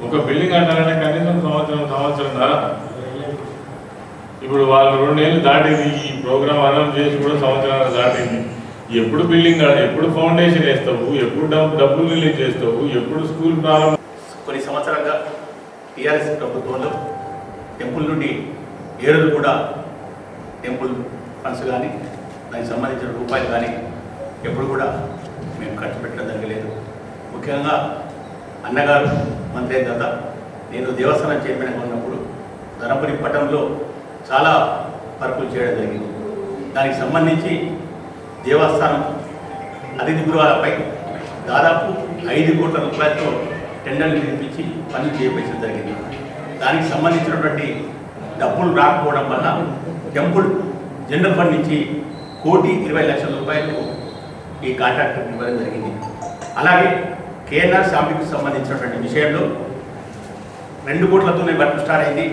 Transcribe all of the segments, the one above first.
ఒక బిల్డింగ్ అంటారంటే కనీసం సంవత్సరంన్నర. ఇప్పుడు వాళ్ళు 2 ఏళ్ళు దాటింది, ఈ ప్రోగ్రామ్ అనౌన్స్ చేసి కూడా సంవత్సరాలు దాటింది. ఎప్పుడు బిల్డింగ్ ఎప్పుడు ఫౌండేషన్ వేస్తావు, ఎప్పుడు డబ్బులు రిలీజ్ చేస్తావు, ఎప్పుడు స్కూల్ ప్రారంభం? కొన్ని సంవత్సరాలుగా టీఆర్ఎస్ ప్రభుత్వంలో టెంపుల్ నుండి ఏ రోజు కూడా టెంపుల్ ఫండ్స్ కానీ దానికి సంబంధించిన రూపాయలు కానీ ఎప్పుడు కూడా మేము ఖర్చు పెట్టడం జరగలేదు. ముఖ్యంగా అన్నగారు మంత్రి అయిన తర్వాత నేను దేవస్థానం చైర్మన్గా ఉన్నప్పుడు ధర్మపురి పట్టణంలో చాలా వర్కులు చేయడం జరిగింది. దానికి సంబంధించి దేవస్థానం అతిథి గృహాలపై దాదాపు 5 కోట్ల రూపాయలతో టెండర్లు నిర్మించి పనులు చేయించడం జరిగింది. దానికి సంబంధించినటువంటి డబ్బులు రాకపోవడం వల్ల టెంపుల్ జనరల్ ఫండ్ నుంచి 1,20,00,000 రూపాయలు ఈ కాంట్రాక్టర్ ఇవ్వడం జరిగింది. అలాగే కేఎన్ఆర్ షాపింగ్కి సంబంధించినటువంటి విషయంలో 2 కోట్లతోనే వర్క్ స్టార్ట్ అయింది.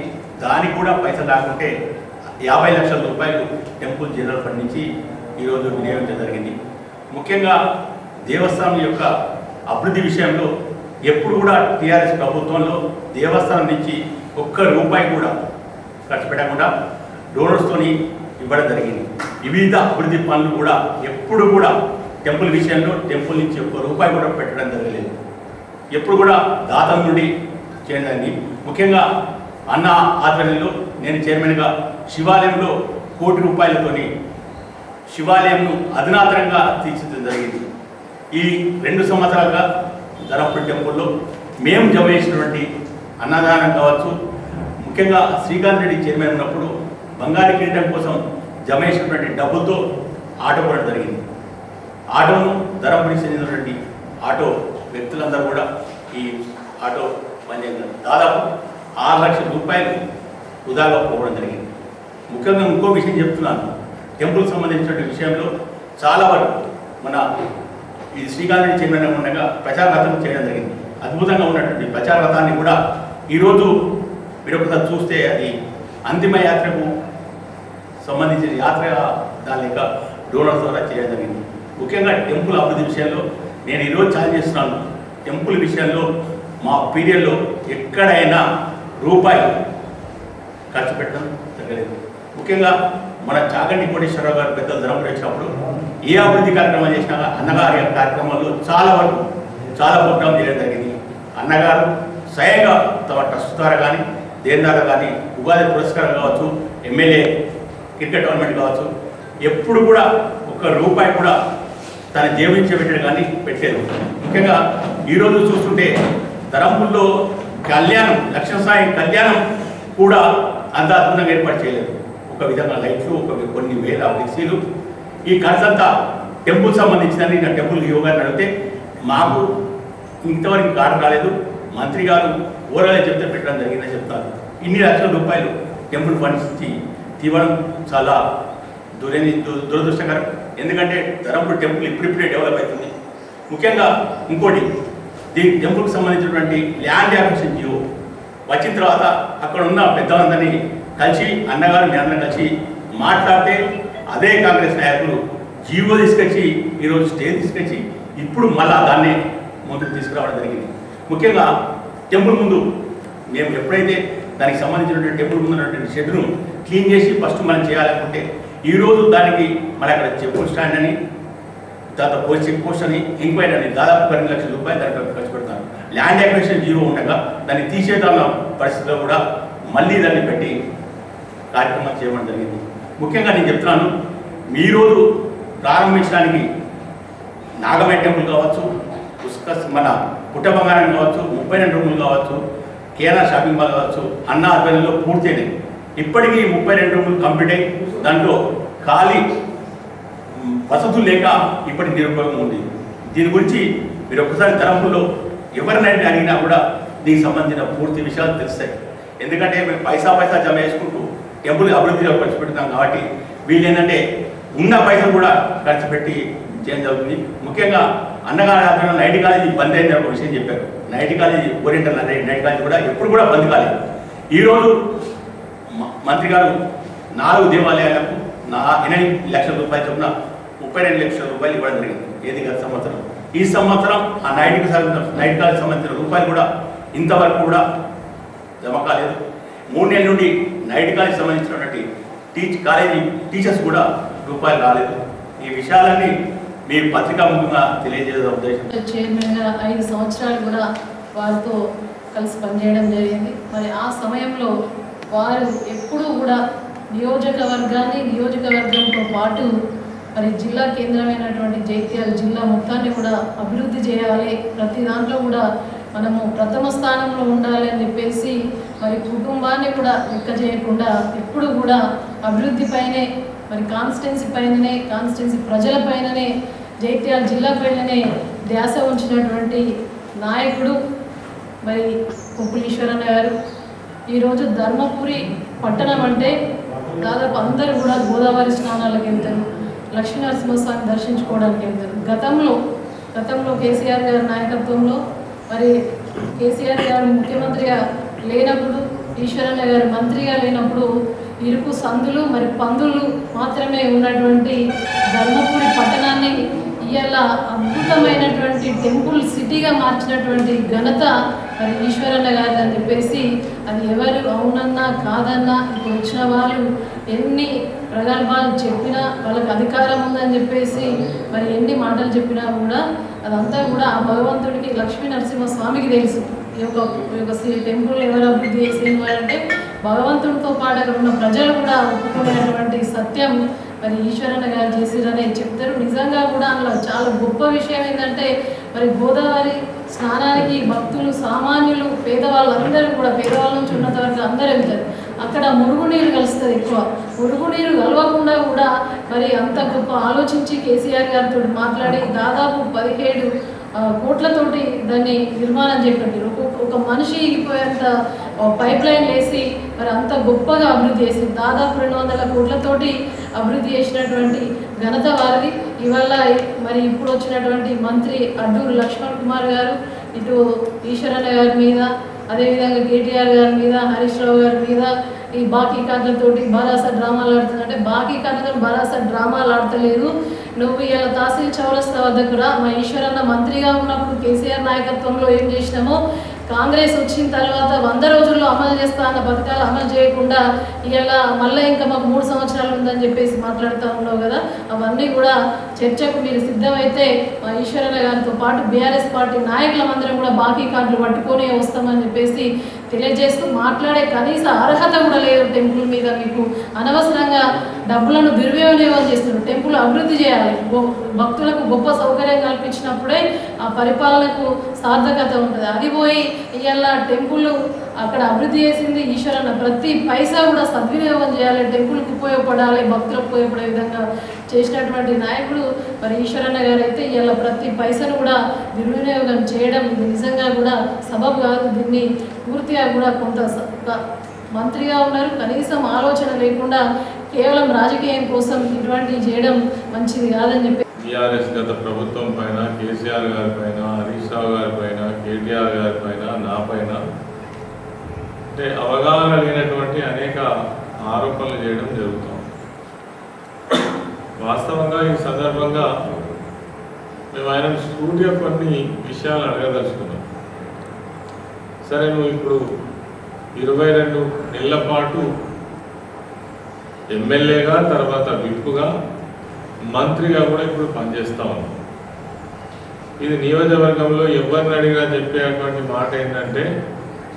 దానికి కూడా పైసలు రాకుంటే 50,00,000 రూపాయలు టెంపుల్ జనరల్ ఫండ్ నుంచి ఈరోజు వినియోగించడం జరిగింది. ముఖ్యంగా దేవస్థానం యొక్క అభివృద్ధి విషయంలో ఎప్పుడు కూడా టీఆర్ఎస్ ప్రభుత్వంలో దేవస్థానం నుంచి ఒక్క రూపాయి కూడా ఖర్చు పెట్టకుండా డోనర్స్తోని ఇవ్వడం జరిగింది. వివిధ అభివృద్ధి పనులు కూడా ఎప్పుడు కూడా టెంపుల్ విషయంలో టెంపుల్ నుంచి ఒక్క రూపాయి కూడా పెట్టడం జరగలేదు. ఎప్పుడు కూడా దాతల నుండి చేయడానికి ముఖ్యంగా అన్న ఆధ్వర్యంలో నేను చైర్మన్గా శివాలయంలో 1 కోటి రూపాయలతోని శివాలయంను అధునాతనంగా తీర్చిదిద్దడం జరిగింది. ఈ 2 సంవత్సరాలుగా ధర్మపురి టెంపుల్లో మేము జమ చేసినటువంటి అన్నదానం కావచ్చు, ముఖ్యంగా శ్రీకాంత్ రెడ్డి చైర్మన్ ఉన్నప్పుడు బంగారు కిరీటం కోసం జమ చేసినటువంటి డబ్బులతో ఆటో కొనడం జరిగింది. ఆటోను ధర్మపురికి చెందినటువంటి ఆటో వ్యక్తులందరూ కూడా ఈ ఆటో పనిచేస్తారు. దాదాపు 6 లక్షల రూపాయలు వృధాగా పోవడం జరిగింది. ముఖ్యంగా ఇంకో విషయం చెప్తున్నాను, టెంపుల్కి సంబంధించిన విషయంలో చాలా వరకు మన ఈ శ్రీకాంత్ రెడ్డి చైర్మన్ ఉండగా ప్రచార రథం చేయడం జరిగింది. అద్భుతంగా ఉన్నటువంటి ప్రచార రథాన్ని కూడా ఈరోజు మీరు ఒకసారి చూస్తే అది అంతిమ యాత్రకు సంబంధించిన యాత్ర దాని యొక్క డోనర్స్ ద్వారా చేయడం జరిగింది. ముఖ్యంగా టెంపుల్ అభివృద్ధి విషయంలో నేను ఈరోజు ఛాలెంజ్ చేస్తున్నాను. టెంపుల్ విషయంలో మా పీరియడ్లో ఎక్కడైనా రూపాయి ఖర్చు పెట్టడం జరగలేదు. ముఖ్యంగా మన చాగంటి కోటేశ్వరరావు గారు పెద్దలు ధర్మపురి వచ్చినప్పుడు ఏ అభివృద్ధి కార్యక్రమాలు చేసినా అన్నగారి కార్యక్రమాల్లో చాలా వరకు చాలా ప్రోగ్రాం చేయడం జరిగింది. అన్నగారు స్వయంగా తమ ట్రస్ట్ ద్వారా కానీ దేని ద్వారా కానీ ఉగాది పురస్కారం కావచ్చు, ఎమ్మెల్యే క్రికెట్ టోర్నమెంట్ కావచ్చు, ఎప్పుడు కూడా 1 రూపాయి కూడా తన జీవించే పెట్టాడు కానీ పెట్టలేదు. ముఖ్యంగా ఈరోజు చూస్తుంటే ధర్మపురిలో కళ్యాణం లక్ష్మీసాయి కళ్యాణం కూడా అంత అద్భుతంగా ఏర్పాటు చేయలేదు. ఒక విధంగా లైట్లు, కొన్ని వేల ఫ్లెక్సీలు, ఈ ఖర్చంతా టెంపుల్ సంబంధించిందని నా టెంపుల్ యోగాన్ని అడిగితే మాకు ఇంతవరకు కార్డు రాలేదు, మంత్రి గారు ఓరలే చెప్తే పెట్టడం జరిగిందని చెప్తారు. ఇన్ని లక్షల రూపాయలు టెంపుల్ ఫండ్స్ ఇచ్చి తీవడం చాలా దురదృష్టకరం. ఎందుకంటే ధర్మపురి టెంపుల్ ఇప్పుడిప్పుడే డెవలప్ అవుతుంది. ముఖ్యంగా ఇంకోటి, దీనికి టెంపుల్కి సంబంధించినటువంటి ల్యాండ్ యాక్విజిషన్ జియో వచ్చిన తర్వాత అక్కడ ఉన్న పెద్దలందరినీ కలిసి అన్నగారు మీ అందరం కలిసి మాట్లాడితే అదే కాంగ్రెస్ నాయకులు జీవో తీసుకొచ్చి ఈరోజు స్టే తీసుకొచ్చి ఇప్పుడు మళ్ళా దాన్ని ముందుకు తీసుకురావడం జరిగింది. ముఖ్యంగా టెంపుల్ ముందు మేము ఎప్పుడైతే దానికి సంబంధించినటువంటి టెంపుల్ ముందు ఉన్నటువంటి షెడ్ను క్లీన్ చేసి ఫస్ట్ మనం చేయాలనుకుంటే ఈరోజు దానికి మళ్ళీ అక్కడ చెప్పుల్ స్టాండ్ అని, తర్వాత చెక్ పోస్ట్ అని, ఎంక్వైరీ అని దాదాపు 12 లక్షల రూపాయలు దానికి ఖర్చు పెడతారు. ల్యాండ్ యాక్విజిషన్ జీరో ఉండగా దాన్ని తీసేద్దాం పరిస్థితిలో కూడా మళ్ళీ దాన్ని పెట్టి కార్యక్రమం చేయడం జరిగింది. ముఖ్యంగా నేను చెప్తున్నాను, మీ రోజు ప్రారంభించడానికి నాగమయ్య టెంపుల్ కావచ్చు, మన పుట్ట బంగారం కావచ్చు, 32 రూములు కావచ్చు, కేఆర్ఆర్ షాపింగ్ మాల్ కావచ్చు, అన్న ఆధ్వర్యంలో పూర్తయినాయి. ఇప్పటికీ 32 రూములు కంప్లీట్ అయ్యి దాంట్లో ఖాళీ వసతులు లేక ఇప్పటికి నిరుపయోగం ఉంది. దీని గురించి మీరు ఒకసారి ధర్మపురిలో ఎవరినైనా అడిగినా కూడా దీనికి సంబంధించిన పూర్తి విషయాలు తెలుస్తాయి. ఎందుకంటే మేము పైసా జమ చేసుకుంటూ టెంపుల్ అభివృద్ధిలో ఖర్చు పెడతాం కాబట్టి వీళ్ళు ఏంటంటే ఉన్న పైసలు కూడా ఖర్చు పెట్టి చేయడం జరుగుతుంది. ముఖ్యంగా అన్నగారి ఆధ్వర్యంలో నైట్ కాలేజీ బంద్ అయింది ఒక విషయం చెప్పారు. Night college oriental night college కూడా ఎప్పుడు కూడా బంద్ కాలేదు. ఈరోజు మంత్రి గారు 4 దేవాలయాలకు 8 లక్షల రూపాయలు చొప్పున 32 లక్షల రూపాయలు ఇవ్వడం జరిగింది. ఏది గత సంవత్సరం. ఈ సంవత్సరం ఆ నైట్ కాలేజీ సంబంధించిన రూపాయలు కూడా ఇంతవరకు కూడా జమ కాలేదు. 3 నెలల నుండి నైట్ కాలేజ్ సంబంధించినటువంటి కాలేజీ టీచర్స్ కూడా రూపాయలు రాలేదు. ఈ విషయాలన్నీ మీ పత్రికా ముఖ్యంగా తెలియజేసే ఉద్దేశం. చైర్మన్గా 5 సంవత్సరాలు కూడా వారితో కలిసి పనిచేయడం జరిగింది. మరి ఆ సమయంలో వారు ఎప్పుడూ కూడా నియోజకవర్గంతో పాటు మరి జిల్లా కేంద్రమైనటువంటి జైత్యాల జిల్లా మొత్తాన్ని కూడా అభివృద్ధి చేయాలి, ప్రతి దాంట్లో కూడా మనము ప్రథమ స్థానంలో ఉండాలి అని చెప్పేసి మరి కుటుంబాన్ని కూడా లెక్క చేయకుండా ఎప్పుడు కూడా అభివృద్ధి పైనే, మరి కాన్స్టిట్యున్సీ ప్రజల పైననే, జైత్యాల జిల్లా పైననే ధ్యాస ఉంచినటువంటి నాయకుడు మరి కొప్పులీశ్వరన్న గారు. ఈరోజు ధర్మపురి పట్టణం అంటే దాదాపు అందరూ కూడా గోదావరి స్నానాలకు వెళ్తారు, లక్ష్మీనరసింహస్వామిని దర్శించుకోవడానికి వెళ్తారు. గతంలో కేసీఆర్ గారి నాయకత్వంలో మరి కేసీఆర్ గారు ముఖ్యమంత్రిగా లేనప్పుడు, ఈశ్వరన్న గారు మంత్రిగా లేనప్పుడు ఇరుకు సందులు మరి పందులు మాత్రమే ఉన్నటువంటి ధర్మపురి పట్టణాన్ని ఇవాళ అద్భుతమైనటువంటి టెంపుల్ సిటీగా మార్చినటువంటి ఘనత మరి ఈశ్వరన్న గారు అని చెప్పేసి, అది ఎవరు అవునన్నా కాదన్నా ఇప్పుడు వచ్చిన వాళ్ళు ఎన్ని ప్రగల్భాలు చెప్పినా, వాళ్ళకి అధికారం ఉందని చెప్పేసి మరి ఎన్ని మాటలు చెప్పినా కూడా అదంతా కూడా ఆ భగవంతుడికి, లక్ష్మీ నరసింహస్వామికి తెలుసు. ఈ యొక్క టెంపుల్ ఎవరు అభివృద్ధి చేసిన వారంటే భగవంతుడితో పాటు అక్కడ ఉన్న ప్రజలు కూడా ఒప్పుకునేటువంటి సత్యం మరి ఈశ్వరన్న గారు చేసిరని చెప్తారు. నిజంగా కూడా అందులో చాలా గొప్ప విషయం ఏంటంటే మరి గోదావరి స్నానానికి భక్తులు, సామాన్యులు, పేదవాళ్ళందరూ కూడా, పేదవాళ్ళ నుంచి ఉన్నంత వరకు అందరూ వెళ్తారు. అక్కడ మురుగునీరు కలుస్తుంది ఎక్కువ. మురుగునీరు కలవకుండా కూడా మరి అంత గొప్ప ఆలోచించి కేసీఆర్ గారితో మాట్లాడి దాదాపు 17 కోట్లతోటి దాన్ని నిర్మాణం చేపట్టారు. ఒక మనిషి ఇగిపోయేంత పైప్ లైన్ వేసి మరి అంత గొప్పగా అభివృద్ధి చేసి దాదాపు 200 కోట్లతోటి అభివృద్ధి చేసినటువంటి ఘనత వారిది. ఇవాళ మరి ఇప్పుడు వచ్చినటువంటి మంత్రి అడ్డూరు లక్ష్మణ్ కుమార్ గారు ఇటు ఈశ్వరన్న గారి మీద, అదేవిధంగా కేటీఆర్ గారి మీద, హరీష్ రావు గారి మీద ఈ బాకీ కార్డులతోటి బారాస డ్రామాలు ఆడుతుంది. అంటే బాకీ కార్డులతో బారాస డ్రామాలు ఆడతలేదు. నువ్వు ఇలా తహసీల్ చౌరస్తా వద్దకు రా. మా ఈశ్వరన్న మంత్రిగా ఉన్నప్పుడు కేసీఆర్ నాయకత్వంలో ఏం చేసినామో, కాంగ్రెస్ వచ్చిన తర్వాత 100 రోజుల్లో అమలు చేస్తా అన్న పథకాలు అమలు చేయకుండా ఇలా మళ్ళీ ఇంకా మాకు 3 సంవత్సరాలు ఉందని చెప్పేసి మాట్లాడుతూ ఉన్నావు కదా, అవన్నీ కూడా చర్చకు మీరు సిద్ధమైతే మా ఈశ్వరన్న గారితో పాటు బీఆర్ఎస్ పార్టీ నాయకులందరం కూడా బాకీ కార్డులు పట్టుకొని వస్తామని చెప్పేసి తెలియజేస్తూ, మాట్లాడే కనీస అర్హత కూడా లేదు టెంపుల్ మీద. మీకు అనవసరంగా డబ్బులను దుర్వినియోగం చేస్తున్నారు. టెంపుల్ అభివృద్ధి చేయాలి, భక్తులకు గొప్ప సౌకర్యం కల్పించినప్పుడే ఆ పరిపాలనకు సార్థకత ఉంటుంది. అది పోయి ఇవాళ టెంపుల్ అక్కడ అభివృద్ధి చేసింది ఈశ్వరన్న, ప్రతి పైసా కూడా సద్వినియోగం చేయాలి, టెంపుల్కి ఉపయోగపడాలి, భక్తులకు ఉపయోగపడే విధంగా చేసినటువంటి నాయకుడు మరి ఈశ్వరన్న గారు అయితే ఇవాళ ప్రతి పైసను కూడా దుర్వినియోగం చేయడం ఇది నిజంగా కూడా సబబు కాదు. దీన్ని పూర్తిగా కూడా కొంత మంత్రిగా ఉన్నారు, కనీసం ఆలోచన లేకుండా కేవలం రాజకీయం కోసం ఇటువంటివి చేయడం మంచిది కాదని చెప్పి టీఆర్ఎస్ గత ప్రభుత్వం పైన, కేసీఆర్ గారి పైన, హరీష్ రావు గారి పైన, కేటీఆర్ గారి పైన, నా పైన అంటే అవగాహన లేనటువంటి అనేక ఆరోపణలు చేయడం జరుగుతుంది. వాస్తవంగా ఈ సందర్భంగా మేము ఆయన స్టూడియో కొన్ని విషయాలు అడగదలుచుకున్నాం. సరే, నువ్వు ఇప్పుడు 22 నెలల పాటు ఎమ్మెల్యేగా, తర్వాత విప్పుగా, మంత్రిగా కూడా ఇప్పుడు పనిచేస్తా ఉన్నాం. ఇది నియోజకవర్గంలో ఎవరిని అడిగినా చెప్పేటువంటి మాట ఏంటంటే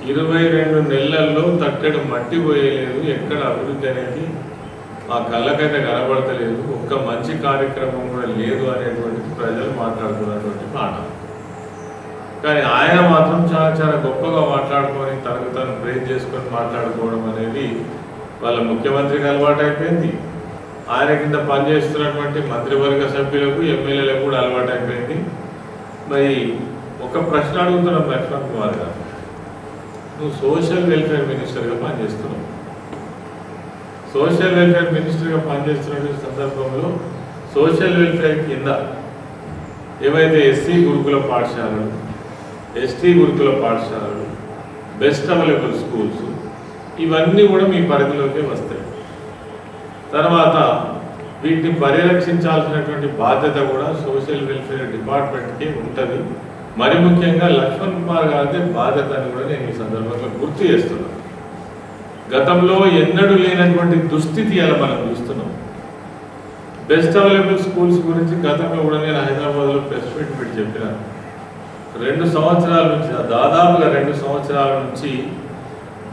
22 నెలల్లో తట్టెడు మట్టి పోయలేదు, ఎక్కడ అభివృద్ధి అనేది ఆ కళ్ళకైతే కనబడతలేదు, ఒక్క మంచి కార్యక్రమం కూడా లేదు అనేటువంటి ప్రజలు మాట్లాడుతున్నటువంటి మాట. కానీ ఆయన మాత్రం చాలా చాలా గొప్పగా మాట్లాడుకొని తనకు తను ప్రేజ్ చేసుకొని మాట్లాడుకోవడం అనేది వాళ్ళ ముఖ్యమంత్రికి అలవాటు అయిపోయింది. ఆయన కింద పనిచేస్తున్నటువంటి మంత్రివర్గ సభ్యులకు, ఎమ్మెల్యేలకు కూడా అలవాటు అయిపోయింది. మరి ఒక ప్రశ్న అడుగుతున్నాం లక్ష్మణ్ కుమార్ గారు, నువ్వు సోషల్ వెల్ఫేర్ మినిస్టర్గా పనిచేస్తున్నావు. సోషల్ వెల్ఫేర్ మినిస్టర్గా పనిచేస్తున్న సందర్భంలో సోషల్ వెల్ఫేర్ కింద ఏవైతే ఎస్సీ గురుకుల పాఠశాలలు, ఎస్టీ గురుకుల పాఠశాలలు, బెస్ట్ అవైలబుల్ స్కూల్స్, ఇవన్నీ కూడా మీ పరిధిలోకే వస్తాయి. తర్వాత వీటిని పరిరక్షించాల్సినటువంటి బాధ్యత కూడా సోషల్ వెల్ఫేర్ డిపార్ట్మెంట్కి ఉంటుంది. మరి ముఖ్యంగా లక్ష్మణ్ కుమార్ గారి బాధ్యత అని కూడా నేను ఈ సందర్భంగా గుర్తు చేస్తున్నాను. గతంలో ఎన్నడూ లేనటువంటి దుస్థితి అలా మనం చూస్తున్నాం. బెస్ట్ అవైలబుల్ స్కూల్స్ గురించి గతంలో కూడా నేను హైదరాబాద్లో ప్రెస్ మీట్ పెట్టి చెప్పినాను. 2 సంవత్సరాల నుంచి, దాదాపుగా 2 సంవత్సరాల నుంచి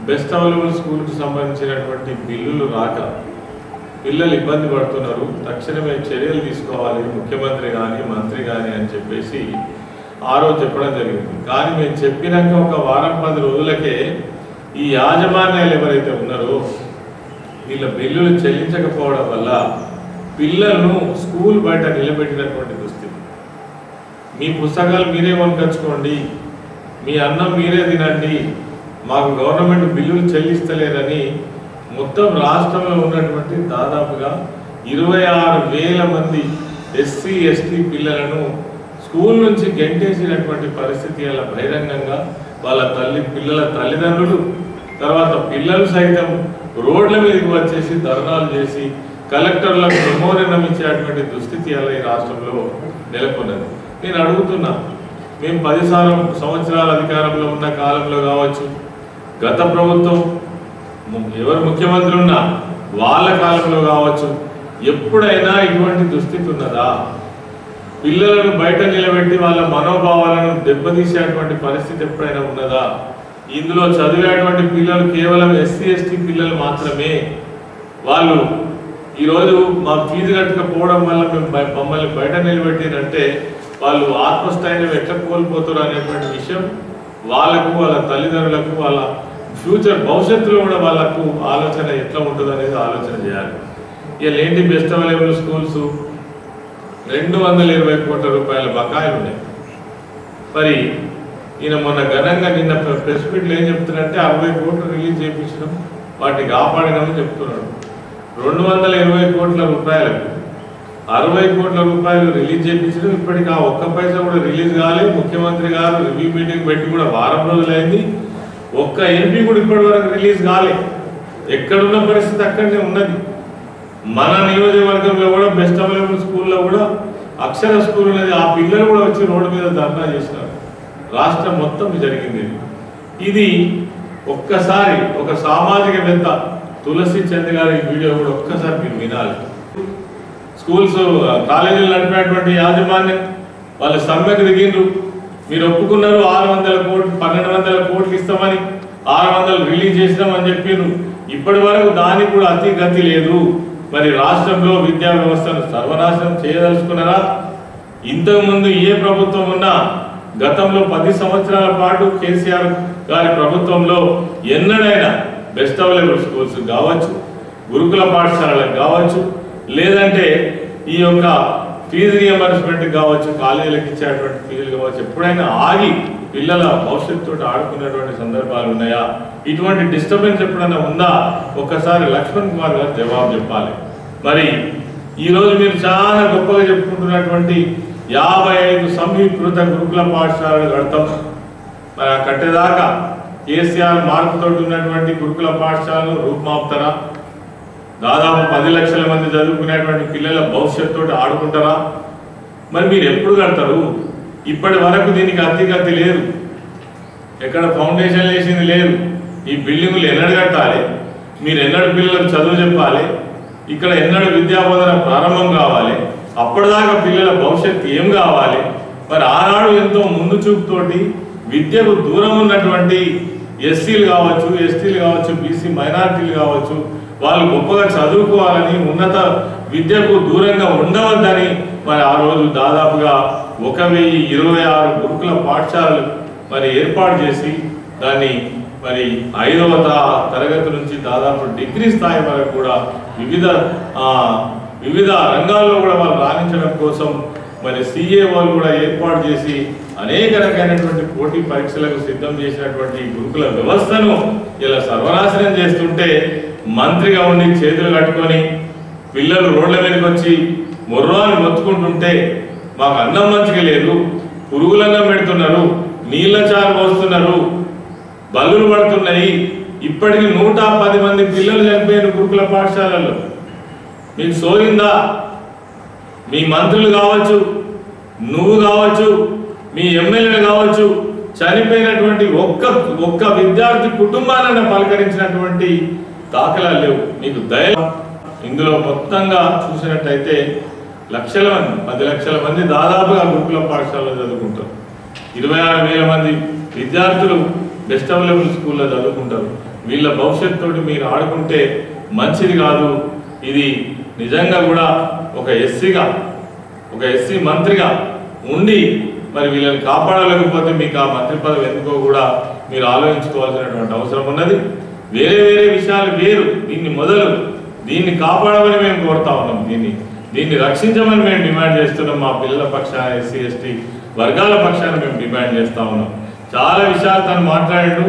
బెస్ట్ అవైలబుల్ స్కూల్కి సంబంధించినటువంటి బిల్లులు రాక పిల్లలు ఇబ్బంది పడుతున్నారు, తక్షణమే చర్యలు తీసుకోవాలి ముఖ్యమంత్రి కానీ మంత్రి కానీ అని చెప్పేసి ఆ రోజు చెప్పడం జరిగింది. కానీ మేము చెప్పినాక ఒక వారం 10 రోజులకే ఈ యాజమాన్యాలు ఎవరైతే ఉన్నారో వీళ్ళ బిల్లులు చెల్లించకపోవడం వల్ల పిల్లలను స్కూల్ బయట నిలబెట్టినటువంటి దుస్థితి. మీ పుస్తకాలు మీరే కొనుకొచ్చుకోండి, మీ అన్నం మీరే తినండి, మాకు గవర్నమెంట్ బిల్లులు చెల్లిస్తలేరని మొత్తం రాష్ట్రంలో ఉన్నటువంటి దాదాపుగా 26,000 మంది ఎస్సీ ఎస్టీ పిల్లలను స్కూల్ నుంచి గెంటేసినటువంటి పరిస్థితి అలా బహిరంగంగా వాళ్ళ పిల్లల తల్లిదండ్రులు, తర్వాత పిల్లలు సైతం రోడ్ల మీదకి వచ్చేసి ధర్నాలు చేసి కలెక్టర్లకు మెమోరియం ఇచ్చేటువంటి దుస్థితి అలా ఈ రాష్ట్రంలో నెలకొన్నది. నేను అడుగుతున్నా, మేము 10 సంవత్సరాల అధికారంలో ఉన్న కాలంలో కావచ్చు, గత ప్రభుత్వం ఎవరు ముఖ్యమంత్రి ఉన్నా వాళ్ళ కాలంలో కావచ్చు, ఎప్పుడైనా ఇటువంటి దుస్థితి ఉన్నదా? పిల్లలను బయట నిలబెట్టి వాళ్ళ మనోభావాలను దెబ్బతీసేటువంటి పరిస్థితి ఎప్పుడైనా ఉన్నదా? ఇందులో చదివేటువంటి పిల్లలు కేవలం ఎస్సీ ఎస్టీ పిల్లలు మాత్రమే. వాళ్ళు ఈరోజు మా ఫీజు కట్టకపోవడం వల్ల మమ్మల్ని బయట నిలబెట్టినంటే వాళ్ళు ఆత్మస్థైర్యం ఎట్లా కోల్పోతారు అనేటువంటి విషయం వాళ్ళకు, వాళ్ళ తల్లిదండ్రులకు, వాళ్ళ ఫ్యూచర్ భవిష్యత్తులో కూడా వాళ్ళకు ఆలోచన ఎట్లా ఉంటుంది అనేది ఆలోచన చేయాలి. ఇక ఏంటి బెస్ట్ అవైలబుల్ స్కూల్స్ 220 కోట్ల రూపాయల బకాయిలు ఉన్నాయి. మరి ఈయన మొన్న ఘనంగా నిన్న ప్రెస్ మీట్లో ఏం చెప్తున్నారంటే 60 కోట్లు రిలీజ్ చేయించడం, వాటిని కాపాడమని చెప్తున్నాడు. 220 కోట్ల రూపాయలకు 60 కోట్ల రూపాయలు రిలీజ్ చేయించడం, ఇప్పటికి ఆ ఒక్క పైసా కూడా రిలీజ్ కాలేదు. ముఖ్యమంత్రి గారు రివ్యూ మీటింగ్ పెట్టి కూడా వారం రోజులైంది, ఒక్క ఎంపీ కూడా ఇప్పటి వరకు రిలీజ్ కాలేదు. ఎక్కడున్న పరిస్థితి అక్కడనే ఉన్నది. మన నియోజకవర్గంలో కూడా బెస్ట్ అవైలబుల్ స్కూల్లో కూడా అక్షర స్కూల్ అనేది, ఆ పిల్లలు కూడా వచ్చి రోడ్డు మీద ధర్నా చేసినారు. రాష్ట్రం మొత్తం జరిగింది. ఇది ఒక్కసారి ఒక సామాజికవేత్త తులసి చంద్ గారి వీడియో కూడా ఒక్కసారి మీరు వినాలి. స్కూల్స్ కాలేజీలు నడిపేటువంటి యాజమాన్యం వాళ్ళ సమ్మెకు దిగిండ్రు, మీరు ఒప్పుకున్నారు 600 కోట్లు 1200 కోట్లు ఇస్తామని, 600 రిలీజ్ చేసినామని చెప్పారు. ఇప్పటి వరకు దానికి కూడా అతి గతి లేదు. మరి రాష్ట్రంలో విద్యా వ్యవస్థను సర్వనాశనం చేయదలుచుకున్నారా? ఇంతకుముందు ఏ ప్రభుత్వం ఉన్నా గతంలో 10 సంవత్సరాల పాటు కేసీఆర్ గారి ప్రభుత్వంలో ఎన్నడైనా బెస్ట్ అవైలబుల్ స్కూల్స్ కావచ్చు, గురుకుల పాఠశాలలకు కావచ్చు, లేదంటే ఈ యొక్క ఫీజు రియంబర్స్మెంట్ కావచ్చు, కాలేజీలకు ఇచ్చేటువంటి ఫీజులు కావచ్చు, ఎప్పుడైనా ఆగి పిల్లల భవిష్యత్తుతో ఆడుకునేటువంటి సందర్భాలు ఉన్నాయా? ఇటువంటి డిస్టర్బెన్స్ ఎప్పుడైనా ఉందా? ఒక్కసారి లక్ష్మణ్ కుమార్ గారు జవాబు చెప్పాలి. మరి ఈరోజు మీరు చాలా గొప్పగా చెప్పుకుంటున్నటువంటి 55 సమీకృత గురుకుల పాఠశాలలు కడతాం. మరి ఆ కట్టేదాకా కేసీఆర్ మార్పుతో ఉన్నటువంటి గురుకుల పాఠశాలను రూపుమాపుతారా? దాదాపు 10 లక్షల మంది చదువుకునేటువంటి పిల్లల భవిష్యత్తుతో ఆడుకుంటారా? మరి మీరు ఎప్పుడు కడతారు? ఇప్పటి వరకు దీనికి అతిగతి లేదు, ఎక్కడ ఫౌండేషన్ వేసింది లేదు. ఈ బిల్డింగులు ఎన్నడు కట్టాలి? మీరు ఎన్నడు పిల్లలకు చదువు చెప్పాలి? ఇక్కడ ఎన్నడు విద్యాబోధన ప్రారంభం కావాలి? అప్పటిదాకా పిల్లల భవిష్యత్తు ఏం కావాలి? మరి ఆనాడు ఎంతో ముందు చూపుతోటి విద్యకు దూరం ఉన్నటువంటి ఎస్సీలు కావచ్చు, ఎస్టీలు కావచ్చు, బీసీ మైనారిటీలు కావచ్చు, వాళ్ళు గొప్పగా చదువుకోవాలని, ఉన్నత విద్యకు దూరంగా ఉండవద్దని మరి ఆ రోజు దాదాపుగా 1026 గురుకుల పాఠశాలలు మరి ఏర్పాటు చేసి దాన్ని మరి 5వ తరగతి నుంచి దాదాపు డిగ్రీ స్థాయి వరకు కూడా వివిధ రంగాల్లో కూడా వాళ్ళు రాణించడం కోసం మరి సిఏఓలు కూడా ఏర్పాటు చేసి అనేక రకమైనటువంటి పోటీ పరీక్షలకు సిద్ధం చేసినటువంటి గురుకుల వ్యవస్థను ఇలా సర్వనాశనం చేస్తుంటే మంత్రిగా ఉండి చేతులు కట్టుకొని పిల్లలు రోడ్ల మీదకి వచ్చి మొర్రాన్ని మొత్తుకుంటుంటే మాకు అన్నం మంచిగా లేదు, పురుగులన్నం పెడుతున్నారు, నీళ్ళ చారు పోస్తున్నారు, బల్లులు పడుతున్నాయి, ఇప్పటికి 110 మంది పిల్లలు చనిపోయిన గురుకుల పాఠశాలల్లో. మీకు సోరిందా? మీ మంత్రులు కావచ్చు, నువ్వు కావచ్చు, మీ ఎమ్మెల్యేలు కావచ్చు, చనిపోయినటువంటి ఒక్క విద్యార్థి కుటుంబాలను పలకరించినటువంటి దాఖలాలు లేవు. మీకు దయ ఇందులో మొత్తంగా చూసినట్టయితే లక్షల మంది 10 లక్షల మంది దాదాపుగా గురుకుల పాఠశాలలో చదువుకుంటారు. 26,000 మంది విద్యార్థులు బెస్ట్ అవైలబుల్ స్కూల్లో చదువుకుంటారు. వీళ్ళ భవిష్యత్తుతో మీరు ఆడుకుంటే మంచిది కాదు. ఇది నిజంగా కూడా ఒక ఎస్సీ మంత్రిగా ఉండి మరి వీళ్ళని కాపాడలేకపోతే మీకు ఆ మంత్రి పదవి ఎందుకో కూడా మీరు ఆలోచించుకోవాల్సినటువంటి అవసరం ఉన్నది. వేరే విషయాలు వేరు. దీన్ని కాపాడమని మేము కోరుతా ఉన్నాం. దీన్ని రక్షించమని మేము డిమాండ్ చేస్తున్నాం. మా పిల్లల పక్షాన, ఎస్సీ ఎస్టీ వర్గాల పక్షాన మేము డిమాండ్ చేస్తా ఉన్నాం. చాలా విషయాలు తను మాట్లాడాడు.